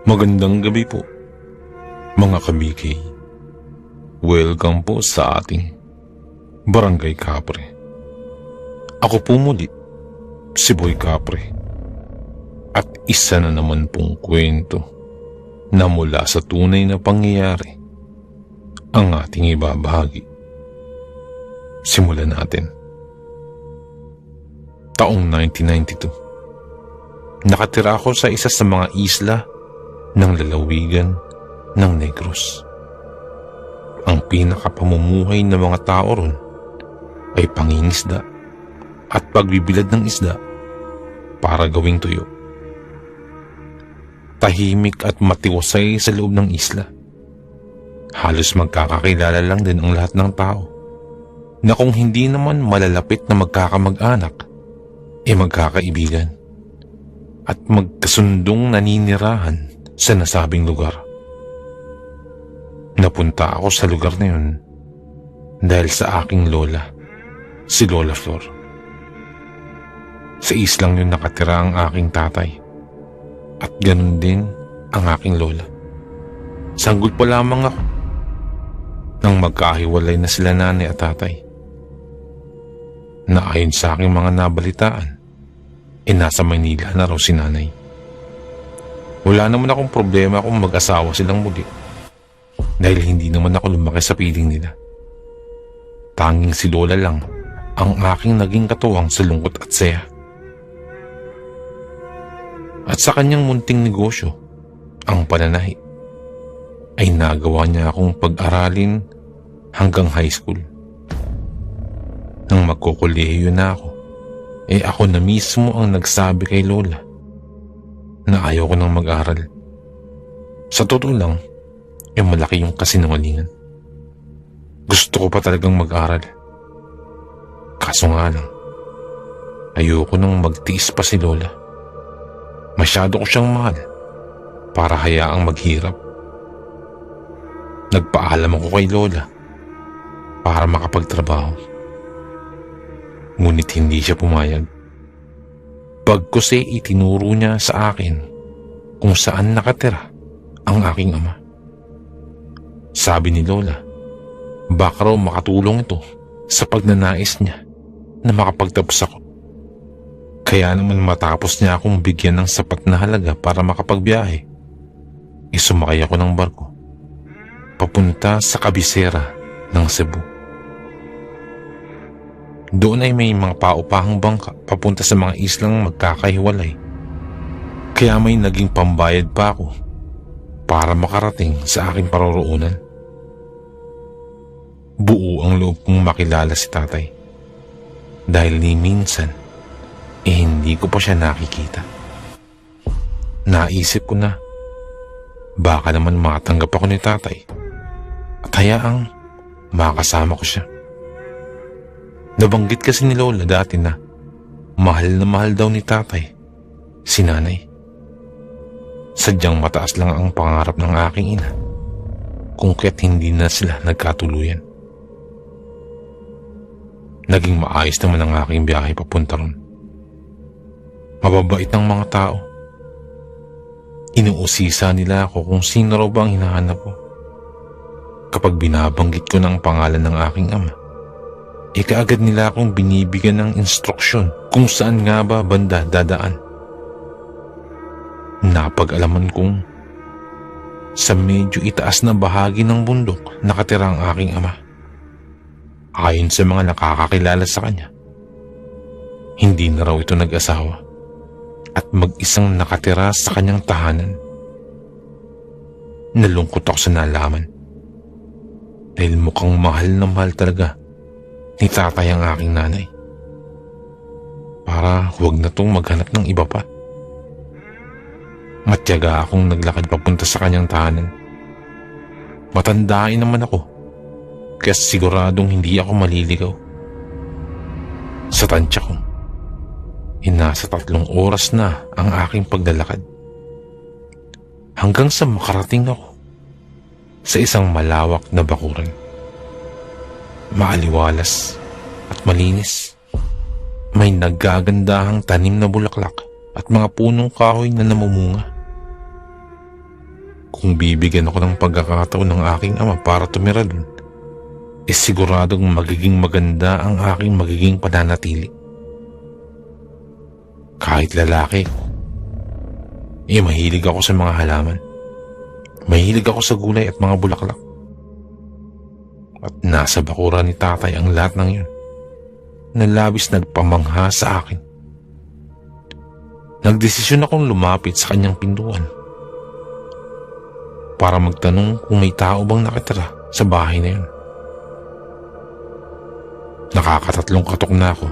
Magandang gabi po, mga kabikay. Welcome po sa ating Barangay Kapre. Ako po muli, si Boy Kapre. At isa na naman pong kwento na mula sa tunay na pangyayari ang ating ibabahagi. Simulan natin. Taong 1992. Nakatira ako sa isa sa mga isla ng lalawigan ng Negros. Ang pinakapamumuhay ng mga tao ron ay pangingisda at pagbibilad ng isda para gawing tuyo. Tahimik at matiwasay sa loob ng isla. Halos magkakakilala lang din ang lahat ng tao na kung hindi naman malalapit na magkakamag-anak, magkakaibigan at magkasundong naninirahan sa nasabing lugar. Napunta ako sa lugar na yun dahil sa aking lola, si Lola Flor. Sa islang yun nakatira ang aking tatay at ganun din ang aking lola. Sanggol pa lamang ako nang magkahiwalay na sila nanay at tatay, na ayon sa aking mga nabalitaan, nasa Maynila na raw si nanay. Wala naman akong problema kung mag-asawa silang muli dahil hindi naman ako lumaki sa piling nila. Tanging si Lola lang ang aking naging katuwang sa lungkot at saya. At sa kanyang munting negosyo, ang pananahi, ay nagawa niya akong pag-aralin hanggang high school. Nang magkukulehiyo na ako, ako na mismo ang nagsabi kay Lola na ayaw ko nang mag-aral. Sa totoo lang, malaki yung kasinungalingan. Gusto ko pa talagang mag-aral. Kaso nga lang, ayoko nang magtiis pa si Lola. Masyado ko siyang mahal para hayaang maghirap. Nagpaalam ako kay Lola para makapagtrabaho. Ngunit hindi siya pumayag. Bagkus itinuro niya sa akin kung saan nakatira ang aking ama. Sabi ni Lola, baka raw makatulong ito sa pagnanais niya na makapagtapos ako. Kaya naman matapos niya akong bigyan ng sapat na halaga para makapagbiyahe, sumakay ako ng barko papunta sa kabisera ng Cebu. Doon ay may mga paupahang bangka papunta sa mga islang magkakahiwalay. Kaya may naging pambayad pa ako para makarating sa aking paroroonan. Buo ang loob kong makilala si tatay dahil ni minsan hindi ko pa siya nakikita. Naisip ko na baka naman matanggap ako ni tatay at hayaang makasama ko siya. Nabanggit kasi ni Lola dati na mahal na mahal daw ni tatay si nanay. Sadyang mataas lang ang pangarap ng aking ina kung kaya't hindi na sila nagkatuluyan. Naging maayos naman ang aking biyahe papunta ron. Mababait ng mga tao. Inuusisa nila ako kung sino raw ba ang hinahanap ko. Kapag binabanggit ko ng pangalan ng aking ama, kaagad nila akong binibigyan ng instruksyon kung saan nga ba banda dadaan. Napag-alaman kong sa medyo itaas na bahagi ng bundok nakatira ang aking ama. Ayon sa mga nakakakilala sa kanya, hindi na raw ito nag-asawa at mag-isang nakatira sa kanyang tahanan. Nalungkot ako sa nalaman dahil mukhang mahal na mahal talaga ni tatay ang aking nanay. Para huwag na tong maghanap ng iba pa. Matyaga akong naglakad papunta sa kanyang tahanan. Matandain naman ako, kaya siguradong hindi ako maliligaw. Sa tansya ko, nasa 3 oras na ang aking paglalakad. Hanggang sa makarating ako sa isang malawak na bakuran. Maaliwalas at malinis. May naggagandahang tanim na bulaklak at mga punong kahoy na namumunga. Kung bibigyan ako ng pagkakataon ng aking ama para tumira dun, siguradong magiging maganda ang aking magiging pananatili. Kahit lalaki, mahilig ako sa mga halaman. Mahilig ako sa gulay at mga bulaklak. At nasa bakuran ni tatay ang lahat ng yun, na labis nagpamangha sa akin. Nagdesisyon akong lumapit sa kanyang pintuan para magtanong kung may tao bang nakatira sa bahay na yun. Nakakatatlong katok na ako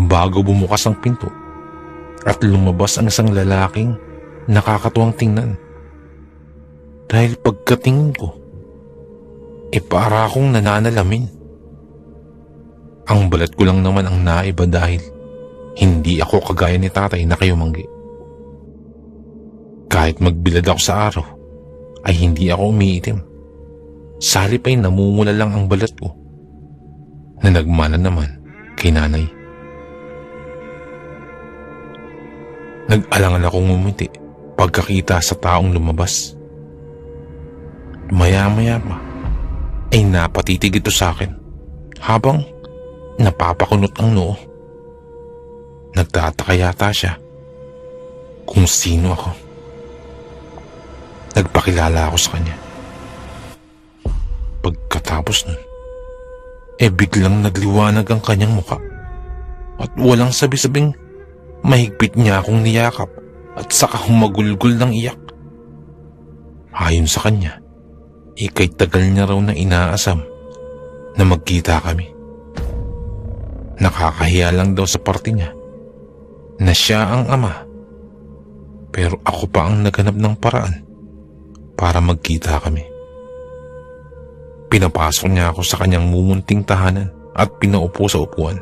bago bumukas ang pinto at lumabas ang isang lalaking nakakatuwang tingnan. Dahil pagkatingin ko, para akong nananalamin. Ang balat ko lang naman ang naiba dahil hindi ako kagaya ni tatay na kayumanggi. Kahit magbilad ako sa araw, ay hindi ako umiitim. Salip ay namumula lang ang balat ko na nagmana naman kay nanay. Nag-alangan akong ngumiti pagkakita sa taong lumabas. Maya-maya pa ay napatitig ito sa akin habang napapakunot ang noo. Nagtataka yata siya kung sino ako. Nagpakilala ako sa kanya. Pagkatapos nun, biglang nagliwanag ang kanyang muka at walang sabi-sabing mahigpit niya akong niyakap at saka humagulgol ng iyak. Ayon sa kanya, kay tagal niya raw na inaasam na magkita kami. Nakakahiya lang daw sa parte niya na siya ang ama, pero ako pa ang naghanap ng paraan para magkita kami. Pinapasok niya ako sa kanyang mumunting tahanan at pinaupo sa upuan.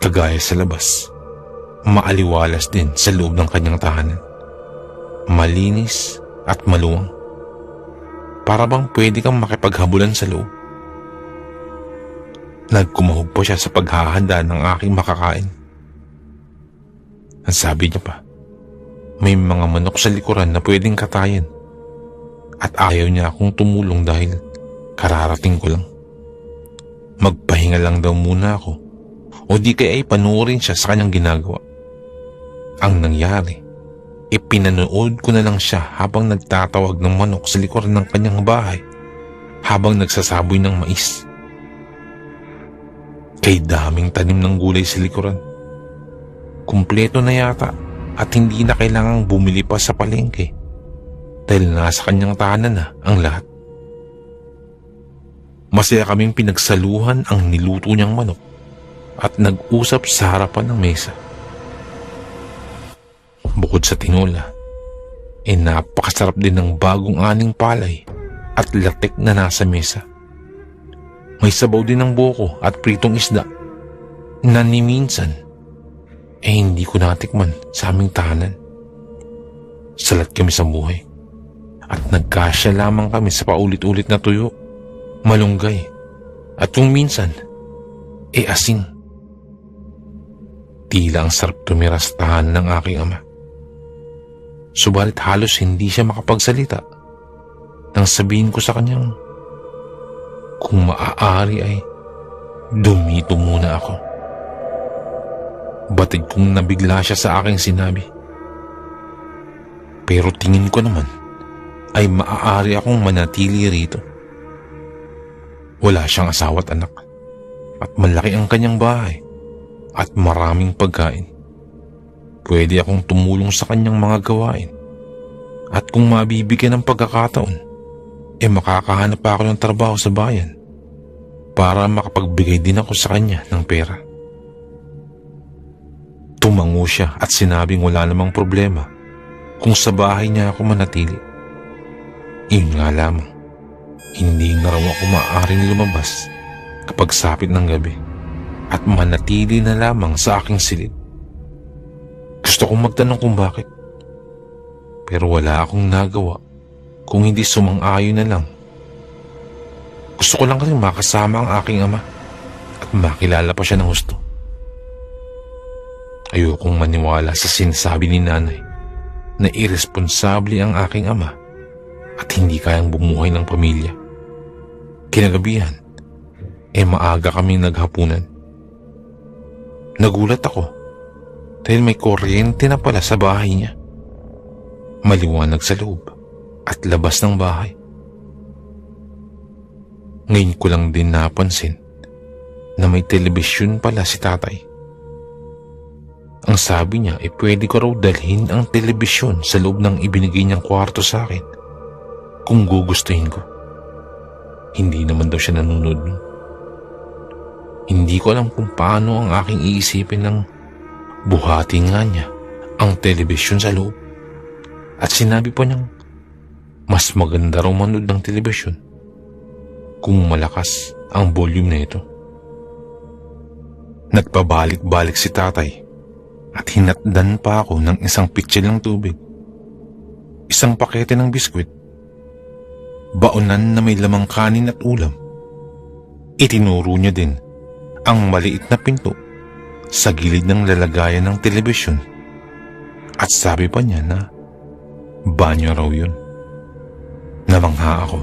Kagaya sa labas, maaliwalas din sa loob ng kanyang tahanan. Malinis at maluwang. Para bang pwede kang makipaghabulan sa loob. Nagkumahog pa siya sa paghahanda ng aking makakain. Ang sabi niya pa, may mga manok sa likuran na pwedeng katayin at ayaw niya akong tumulong dahil kararating ko lang. Magpahinga lang daw muna ako o di kaya ay panuorin siya sa kanyang ginagawa. Ang nangyari, pinanood ko na lang siya habang nagtatawag ng manok sa likuran ng kanyang bahay habang nagsasaboy ng mais. Kay daming tanim ng gulay sa likuran. Kumpleto na yata at hindi na kailangang bumili pa sa palengke dahil nasa kanyang tahanan na ang lahat. Masaya kaming pinagsaluhan ang niluto niyang manok at nag-usap sa harapan ng mesa. Bukod sa tinola, napakasarap din ng bagong aning palay at latik na nasa mesa. May sabaw din ng buko at pritong isda na ni minsan hindi ko natikman sa aming tahanan. Salat kami sa buhay at nagkasya lamang kami sa paulit-ulit na tuyo, malunggay at kung minsan asin. Tila ang sarap tumira sa tahanan ng aking ama. Subalit halos hindi siya makapagsalita nang sabihin ko sa kanyang kung maaari ay dumito muna ako. Batid kong nabigla siya sa aking sinabi. Pero tingin ko naman ay maaari akong manatili rito. Wala siyang asawa at anak at malaki ang kanyang bahay at maraming pagkain. Pwede akong tumulong sa kanyang mga gawain at kung mabibigyan ng pagkakataon, makakahanap pa ako ng trabaho sa bayan para makapagbigay din ako sa kanya ng pera. Tumango siya at sinabing wala namang problema kung sa bahay niya ako manatili. Iyon nga lamang, hindi na raw ako maaaring lumabas kapag sapit ng gabi at manatili na lamang sa aking silid. Gusto kong magtanong kung bakit, pero wala akong nagawa kung hindi sumang-ayon na lang. Gusto ko lang rin makasama ang aking ama at makilala pa siya ng husto. Ayokong maniwala sa sinasabi ni nanay na irresponsable ang aking ama at hindi kayang bumuhay ng pamilya. Kinagabihan, maaga kaming naghapunan. Nagulat ako dahil may kuryente na pala sa bahay niya. Maliwanag sa loob at labas ng bahay. Ngayon ko lang din napansin na may telebisyon pala si tatay. Ang sabi niya pwede ko raw dalhin ang telebisyon sa loob ng ibinigay niyang kwarto sa akin kung gugustuhin ko. Hindi naman daw siya nanonood nun. Hindi ko alam kung paano ang aking iisipin ng buhati nga niya ang telebisyon sa loob. At sinabi pa niyang mas maganda raw manood ng telebisyon kung malakas ang volume na ito. Nagpabalik-balik si tatay at hinatdan pa ako ng isang pitsil ng tubig, isang pakete ng biskwit, baonan na may lamang kanin at ulam. Itinuro niya din ang maliit na pinto sa gilid ng lalagayan ng telebisyon at sabi pa niya na banyo raw yun. Namangha ako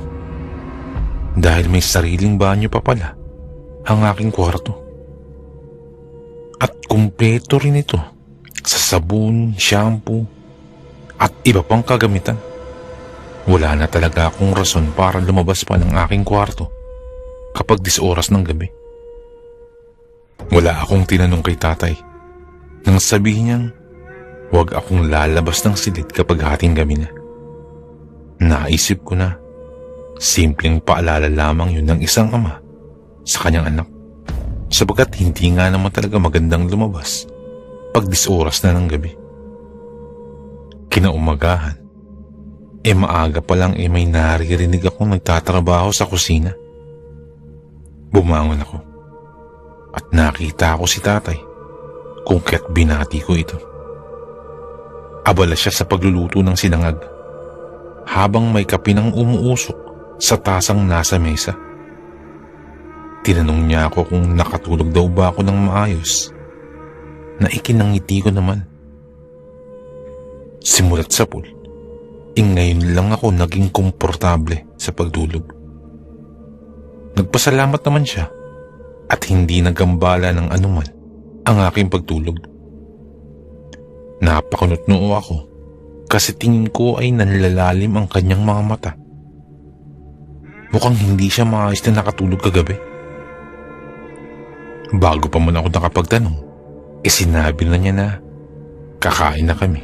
dahil may sariling banyo pa pala ang aking kwarto. At kumpleto rin ito sa sabon, shampoo at iba pang kagamitan. Wala na talaga akong rason para lumabas pa ng aking kwarto kapag 10 oras ng gabi. Wala akong tinanong kay tatay nang sabihin niyang huwag akong lalabas ng silid kapag hating gabi na. Naisip ko na simpleng paalala lamang yun ng isang ama sa kanyang anak, sabagat hindi nga naman talaga magandang lumabas pag 10 oras na ng gabi. Kinaumagahan, maaga pa lang may naririnig akong nagtatrabaho sa kusina. Bumangon ako at nakita ko si tatay kung kaya't binati ko ito. Abala siya sa pagluluto ng sinangag habang may kape ng umuusok sa tasang nasa mesa. Tinanong niya ako kung nakatulog daw ba ako ng maayos, na ikinangiti ko naman. Simulat sa pool, ngayon lang ako naging komportable sa pagdulog. Nagpasalamat naman siya at hindi nagambala ng anuman ang aking pagtulog. Napakunot-noo ako kasi tingin ko ay nanlalalim ang kanyang mga mata. Mukhang hindi siya maayos na nakatulog kagabi. Bago pa man ako nakapagtanong, sinabi na niya na kakain na kami.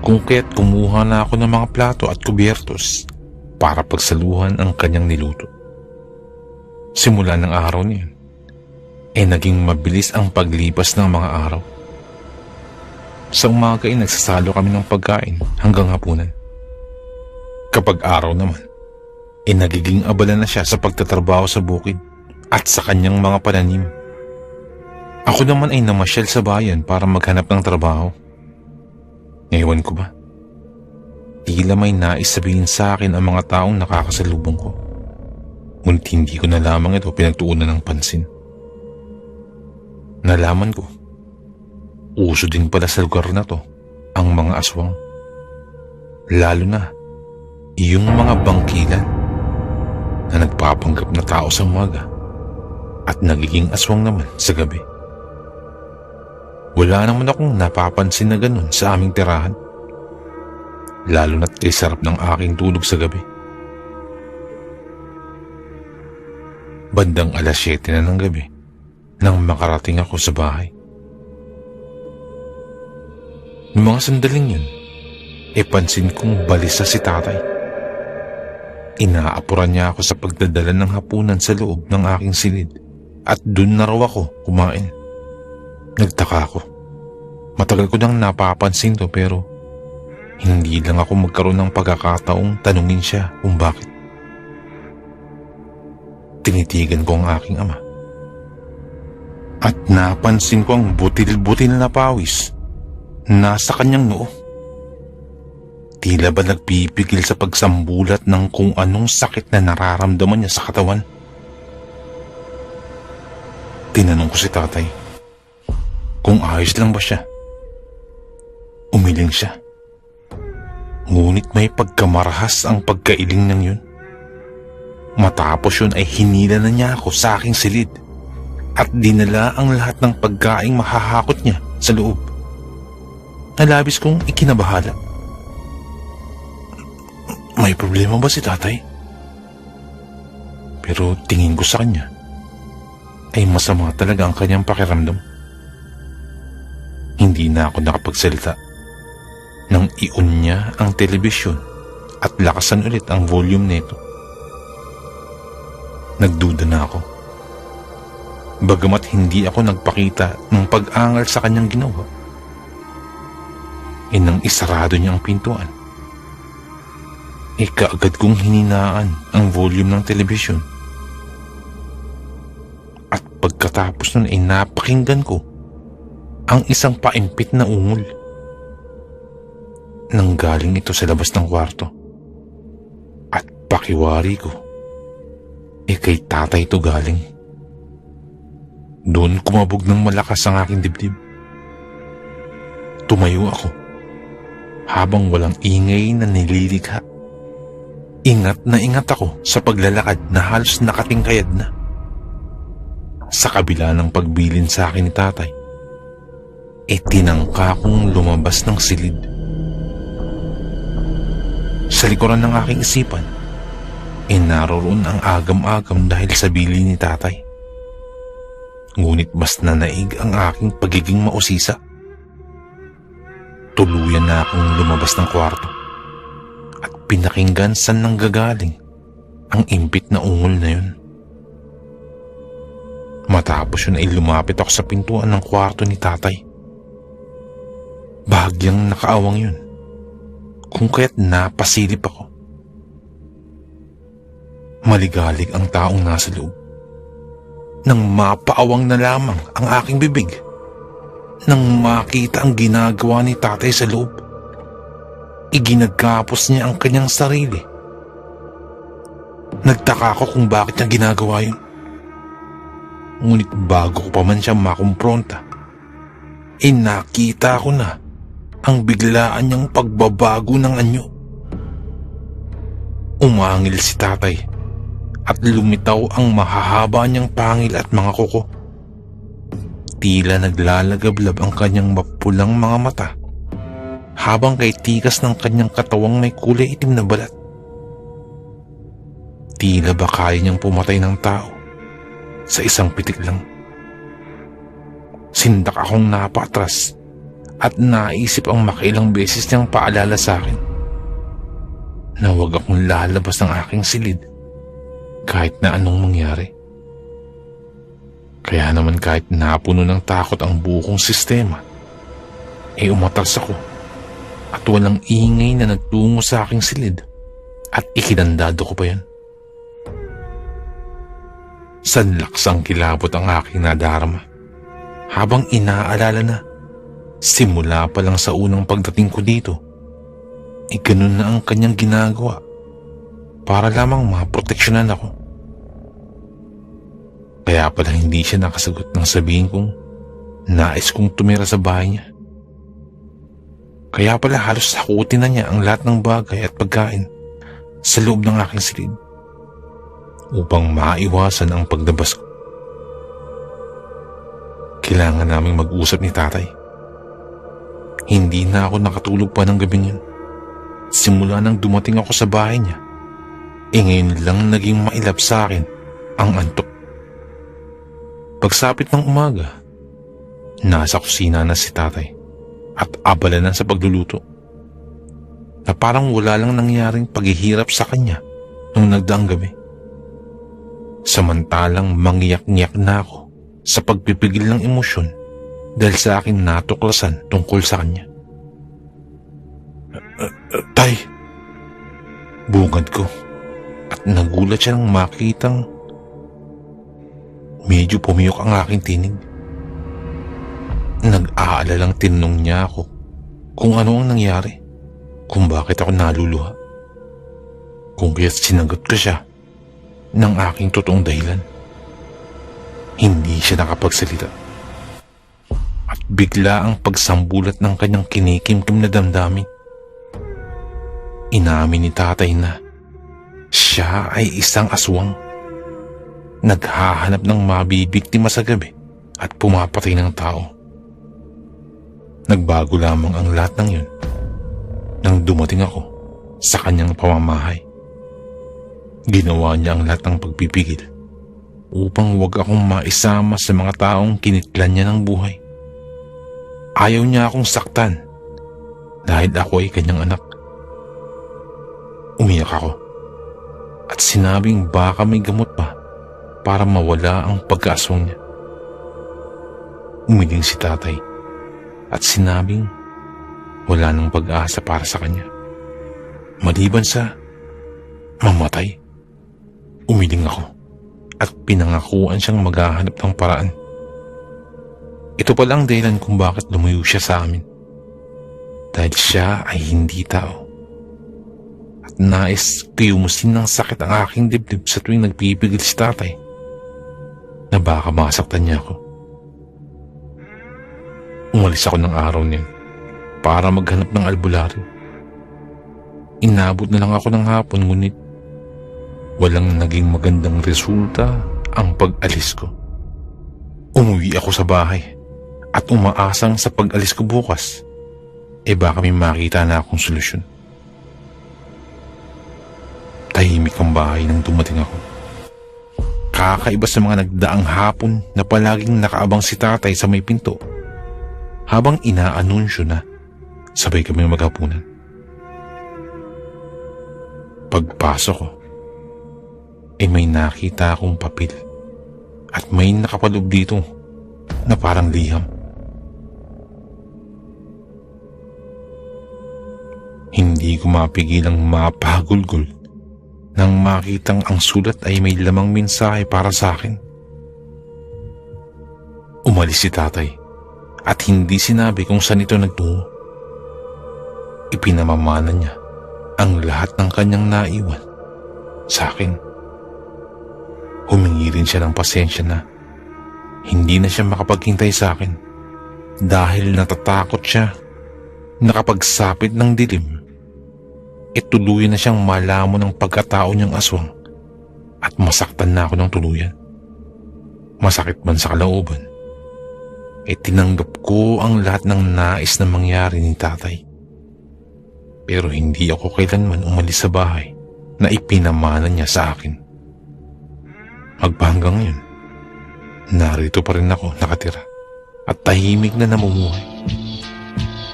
Kung kaya't kumuha na ako ng mga plato at kubyertos para pagsaluhan ang kanyang niluto. Simula ng araw niyon, naging mabilis ang paglipas ng mga araw. Sa umaga nagsasalo kami ng pagkain hanggang hapunan. Kapag araw naman, nagiging abala na siya sa pagtatrabaho sa bukid at sa kanyang mga pananim. Ako naman ay namasyal sa bayan para maghanap ng trabaho. Ngayon ko ba? Tila may nais sabihin sa akin ang mga taong nakakasalubong ko. Ngunit hindi ko na lamang ito pinagtuunan ng pansin. Nalaman ko, uso din pala sa lugar na to ang mga aswang. Lalo na yung mga bangkilan na nagpapanggap na tao sa umaga at nagiging aswang naman sa gabi. Wala naman akong napapansin na ganun sa aming tirahan. Lalo na't sarap ng aking tulog sa gabi. Bandang 7:00 na ng gabi nang makarating ako sa bahay. Noong mga sandaling yun, pansin kong balisa si tatay. Inaapuran niya ako sa pagdadala ng hapunan sa loob ng aking silid at dun na raw ako kumain. Nagtaka ako. Matagal ko nang napapansin to pero hindi lang ako magkaroon ng pagkakataong tanungin siya kung bakit. Tinitigan ko ang aking ama. At napansin ko ang butil-butil na pawis nasa kanyang noo. Tila ba nagpipigil sa pagsambulat ng kung anong sakit na nararamdaman niya sa katawan. Tinanong ko si tatay kung ayos lang ba siya. Umiling siya Ngunit may pagkamarahas ang pagkailing ng yun. Matapos yun ay hinila na niya ako sa aking silid at dinala ang lahat ng pagkaing mahahakot niya sa loob. Nalabis kong ikinabahala. May problema ba si tatay? Pero tingin ko sa kanya ay masama talaga ang kanyang pakiramdam. Hindi na ako nakapagsalita nang i-on niya ang telebisyon at lakasan ulit ang volume nito. Nagduda na ako. Bagamat hindi ako nagpakita ng pag-angal sa kanyang ginawa, nang isarado niya ang pintuan, kaagad kong hininaan ang volume ng telebisyon. At pagkatapos nun ay napakinggan ko ang isang paimpit na ungol. Nanggaling ito sa labas ng kwarto. At pakiwari ko, kay tatay ito galing. Doon kumabog ng malakas ang aking dibdib. Tumayo ako habang walang ingay na nililikha. Ingat na ingat ako sa paglalakad na halos nakatingkayad na. Sa kabila ng pagbilin sa akin ni tatay, tinangka kong lumabas ng silid. Sa likuran ng aking isipan, naroon ang agam-agam dahil sa bili ni tatay. Ngunit mas nanaig ang aking pagiging mausisa. Tuluyan na akong lumabas ng kwarto at pinakinggan saan nanggagaling ang impit na ungol na yun. Matapos yun ay lumapit ako sa pintuan ng kwarto ni tatay. Bahagyang nakaawang yun, kung kaya't napasilip ako. Maligalig ang taong nasa loob. Nang mapaawang na lamang ang aking bibig, nang makita ang ginagawa ni tatay sa loob, iginagkapos niya ang kanyang sarili. Nagtaka ako kung bakit niya ginagawa yun. Ngunit bago ko pa man siya makumpronta, nakita ko na ang biglaan niyang pagbabago ng anyo. Umangil si tatay at lumitaw ang mahahaba niyang pangil at mga kuko. Tila naglalagablab ang kanyang mapulang mga mata, habang kay tikas ng kanyang katawang may kulay itim na balat. Tila ba kaya niyang pumatay ng tao sa isang pitik lang? Sindak akong napatras at naisip ang makailang beses niyang paalala sa akin na huwag akong lalabas ng aking silid kahit na anong mangyari. Kaya naman kahit napuno ng takot ang buong sistema, umatras ako at walang ingay na nagtungo sa aking silid at ikinandado ko pa yan. Sanlaks ang kilabot ang aking nadarama habang inaalala na simula pa lang sa unang pagdating ko dito, ganun na ang kanyang ginagawa para lamang maproteksyonan ako. Kaya pala hindi siya nakasagot nang sabihin kong nais kong tumira sa bahay niya. Kaya pala halos sakutin na niya ang lahat ng bagay at pagkain sa loob ng aking silid upang maiwasan ang paglabas ko. Kailangan naming mag-usap ni tatay. Hindi na ako nakatulog pa ng gabing yun. Simula nang dumating ako sa bahay niya, ngayon lang naging mailap sa akin ang antok. Pagsapit ng umaga, nasa kusina na si tatay at abala na sa pagluluto, na parang wala lang nangyaring paghihirap sa kanya nung nagdaang gabi. Samantalang mangyak-ngyak na ako sa pagpipigil ng emosyon dahil sa aking natuklasan tungkol sa kanya. Tay! Bungad ko at nagulat siya nang makitang medyo pumiyok ang aking tinig. Nag-aalalang tinanong niya ako kung ano ang nangyari, kung bakit ako naluluha. Kung kaya't sinagot ko siya ng aking totoong dahilan. Hindi siya nakapagsalita. At bigla ang pagsambulat ng kanyang kinikimkim na damdamin. Inamin ni tatay na siya ay isang aswang. Naghahanap ng mabibiktima sa gabi at pumapatay ng tao. Nagbago lamang ang lahat ng yun nang dumating ako sa kanyang pamamahay. Ginawa niya ang lahat ng pagpipigil upang huwag akong maisama sa mga taong kinitlan niya ng buhay. Ayaw niya akong saktan dahil ako ay kanyang anak. Umiyak ako at sinabing baka may gamot pa para mawala ang pagkaaswang niya. Umiling si tatay at sinabing wala nang pag-asa para sa kanya maliban sa mamatay. Umiling ako at pinangakuan siyang maghahanap ng paraan. Ito pala ang dahilan kung bakit lumayo siya sa amin. Dahil siya ay hindi tao. At nais kayumusin ng sakit ang aking dibdib sa tuwing nagpipigil si tatay na baka masaktan niya ako. Umalis ako ng araw niyan para maghanap ng albularyo. Inabot na lang ako ng hapon ngunit walang naging magandang resulta ang pag-alis ko. Umuwi ako sa bahay at umaasang sa pag-alis ko bukas, baka may makita na akong solusyon. Tahimik ang bahay nang dumating ako. Kakaiba sa mga nagdaang hapon na palaging nakaabang si tatay sa may pinto habang inaanunsyo na sabay kami maghapunan. Pagpasok ko, may nakita akong papel at may nakapaloob dito na parang liham. Hindi ko mapigilang mapagulgol nang makitang ang sulat ay may lamang mensahe para sa akin. Umalis si tatay at hindi sinabi kung saan ito nagtungo. Ipinamamana niya ang lahat ng kanyang naiwan sa akin. Humingi rin siya ng pasensya na hindi na siya makapaghintay sa akin dahil natatakot siya na kapag sapit ng dilim, tuluyan na siyang malamon ng pagkatao niyang aswang at masaktan na ako ng tuluyan. Masakit man sa kalooban, tinanggap ko ang lahat ng nais na mangyari ni tatay. Pero hindi ako kailanman umalis sa bahay na ipinamana niya sa akin. Magpahanggang ngayon, narito pa rin ako nakatira at tahimik na namumuhay.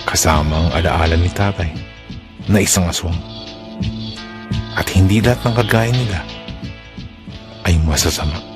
Kasama ang alaala ni tatay na isang aswang. At hindi lahat ng kagaya nila ay masasama.